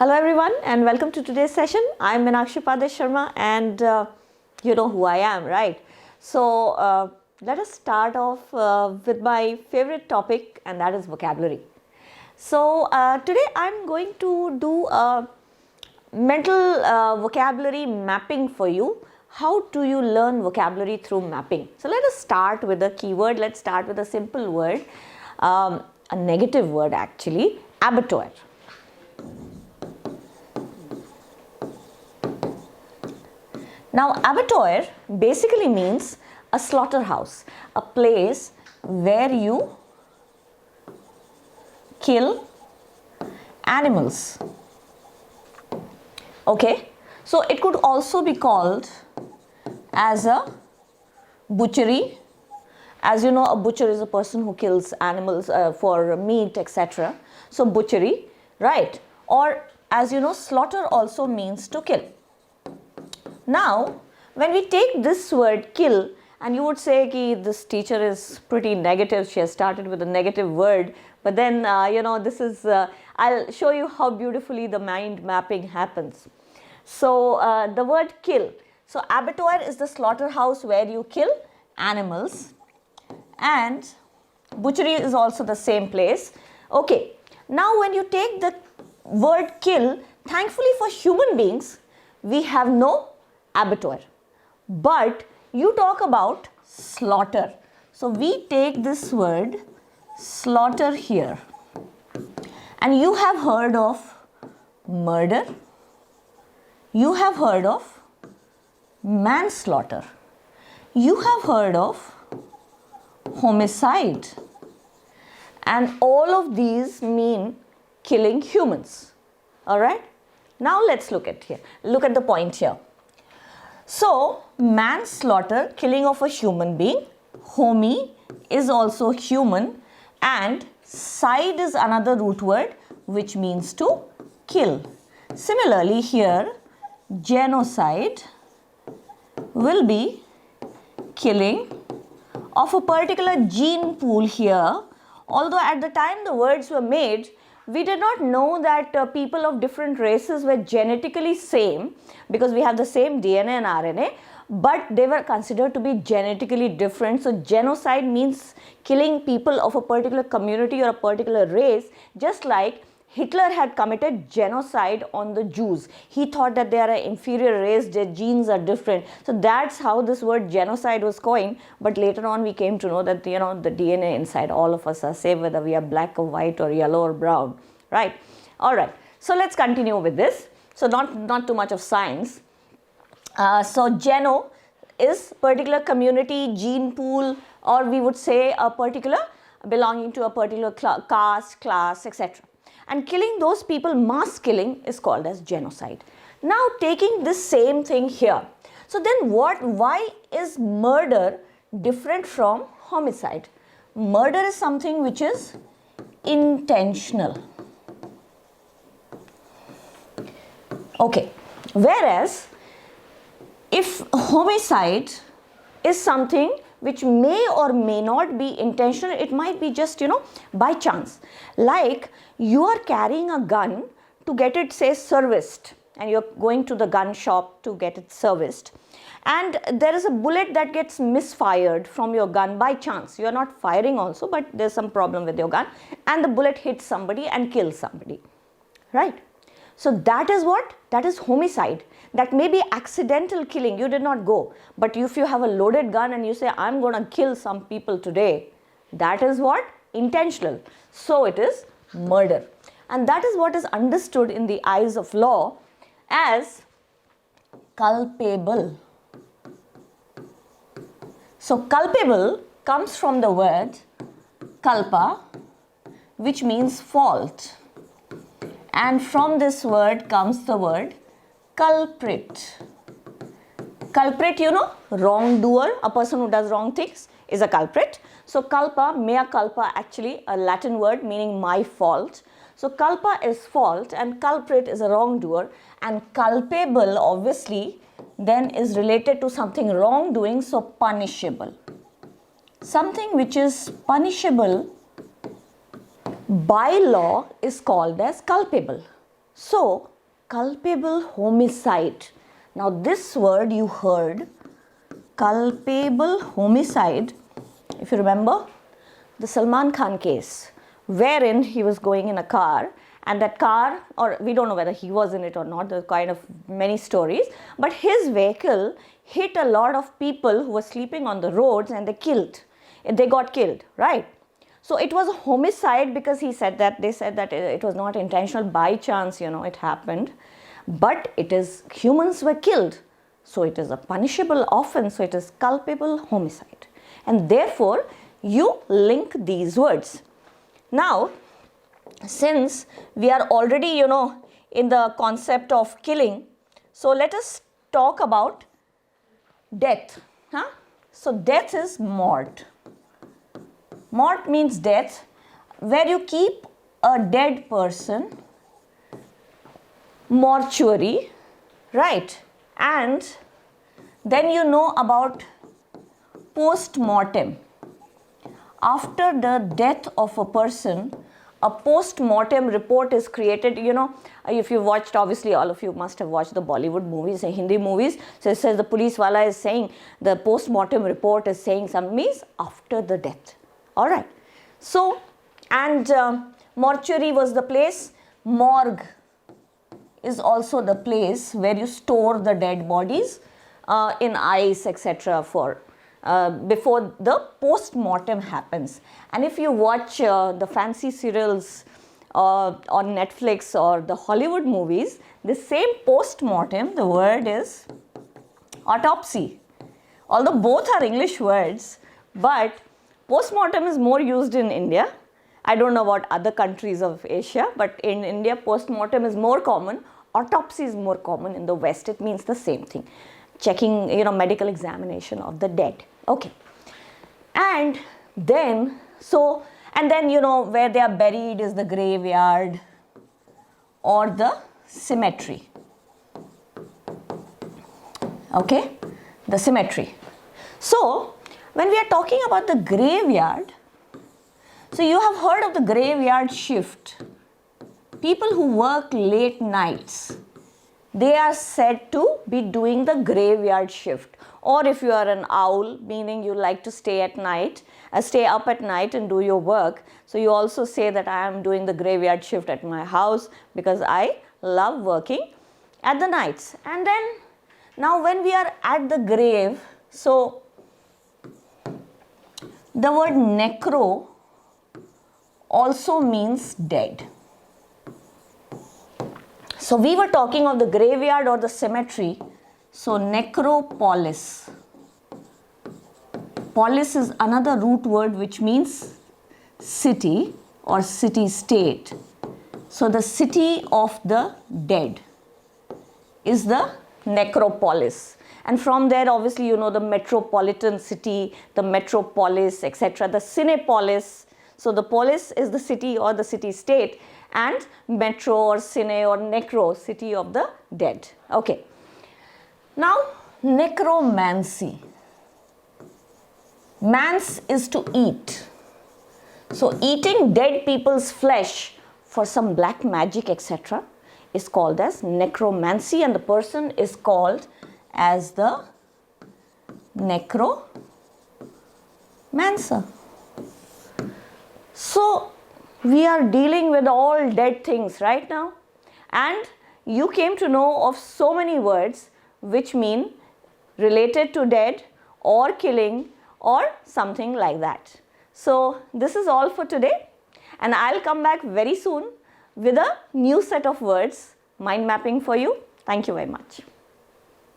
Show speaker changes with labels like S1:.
S1: Hello everyone and welcome to today's session. I'm Meenakshi Padesh Sharma and you know who I am, right? So let us start off with my favorite topic, and that is vocabulary. So today I'm going to do a mental vocabulary mapping for you. How do you learn vocabulary through mapping? So let us start with a keyword. Let's start with a simple word, a negative word actually, abattoir. Now, abattoir basically means a slaughterhouse, a place where you kill animals. Okay, so it could also be called as a butchery. As you know, a butcher is a person who kills animals for meat, etc. So, butchery, right? Or as you know, slaughter also means to kill. Now, when we take this word kill, and you would say ki this teacher is pretty negative, she has started with a negative word, but then this is, I'll show you how beautifully the mind mapping happens. So, the word kill. So, abattoir is the slaughterhouse where you kill animals, and butchery is also the same place. Okay, now when you take the word kill, thankfully for human beings, we have no abattoir, but you talk about slaughter. So we take this word slaughter here, and you have heard of murder, you have heard of manslaughter, you have heard of homicide, and all of these mean killing humans. All right, now let's look at the point here. So, manslaughter, killing of a human being, homi is also human, and side is another root word which means to kill. Similarly, here genocide will be killing of a particular gene pool here, although at the time the words were made, we did not know that people of different races were genetically same, because we have the same DNA and RNA, but they were considered to be genetically different. So genocide means killing people of a particular community or a particular race, just like Hitler had committed genocide on the Jews. He thought that they are an inferior race, their genes are different. So that's how this word genocide was coined. But later on we came to know that the DNA inside all of us are same, whether we are black or white or yellow or brown, right? All right. So let's continue with this. So not too much of science. So geno is particular community, gene pool, or we would say a particular belonging to a particular caste, class, etc. And killing those people, mass killing, is called as genocide. Now taking this same thing here. So then why is murder different from homicide? Murder is something which is intentional. Okay, whereas if homicide is something which may or may not be intentional, it might be just, by chance. Like you are carrying a gun to get it, say, serviced, and you're going to the gun shop to get it serviced. And there is a bullet that gets misfired from your gun by chance. You are not firing also, but there's some problem with your gun, and the bullet hits somebody and kills somebody, right? So that is what? That is homicide. That may be accidental killing, you did not go. But if you have a loaded gun and you say, I'm going to kill some people today, that is what? Intentional. So it is murder. And that is what is understood in the eyes of law as culpable. So culpable comes from the word culpa, which means fault. And from this word comes the word culprit. Culprit, wrongdoer, a person who does wrong things is a culprit. So culpa, mea culpa, actually a Latin word meaning my fault. So culpa is fault and culprit is a wrongdoer, and culpable obviously then is related to something wrongdoing, so punishable. Something which is punishable by law is called as culpable. So, culpable homicide. Now, this word you heard, culpable homicide, if you remember, the Salman Khan case, wherein he was going in a car, and that car, or we don't know whether he was in it or not, there's kind of many stories, but his vehicle hit a lot of people who were sleeping on the roads and they got killed, right? So it was a homicide because they said that it was not intentional, by chance, it happened, but humans were killed. So it is a punishable offense, so it is culpable homicide. And therefore, you link these words. Now, since we are already, in the concept of killing, so let us talk about death. So death is mort. Mort means death, where you keep a dead person, mortuary, right? And then you know about post-mortem. After the death of a person, a post-mortem report is created. If you watched, obviously all of you must have watched the Bollywood movies, the Hindi movies. So it says the police wala is saying, the post-mortem report is saying something, means after the death. All right. So, and mortuary was the place. Morgue is also the place where you store the dead bodies in ice, etc. for before the post-mortem happens. And if you watch the fancy serials on Netflix or the Hollywood movies, the same post-mortem, the word is autopsy. Although both are English words, but post-mortem is more used in India. I don't know about other countries of Asia, but in India, post-mortem is more common. Autopsy is more common in the West. It means the same thing. Checking, medical examination of the dead. Okay. And then, where they are buried is the graveyard or the cemetery. Okay. The cemetery. So, when we are talking about the graveyard, so you have heard of the graveyard shift. People who work late nights, they are said to be doing the graveyard shift. Or if you are an owl, meaning you like to stay up at night and do your work, so you also say that I am doing the graveyard shift at my house because I love working at the nights. And then, now when we are at the grave, so the word necro also means dead. So we were talking of the graveyard or the cemetery. So necropolis. Polis is another root word which means city or city-state. So the city of the dead is the necropolis. And from there, obviously, the metropolitan city, the metropolis, etc. The cinepolis. So the polis is the city or the city-state, and metro or cine or necro, city of the dead. Okay. Now, necromancy. Mans is to eat. So eating dead people's flesh for some black magic, etc. is called as necromancy, and the person is called as the necromancer. So we are dealing with all dead things right now, and you came to know of so many words which mean related to dead or killing or something like that. So this is all for today, and I'll come back very soon with a new set of words, mind mapping for you. Thank you very much.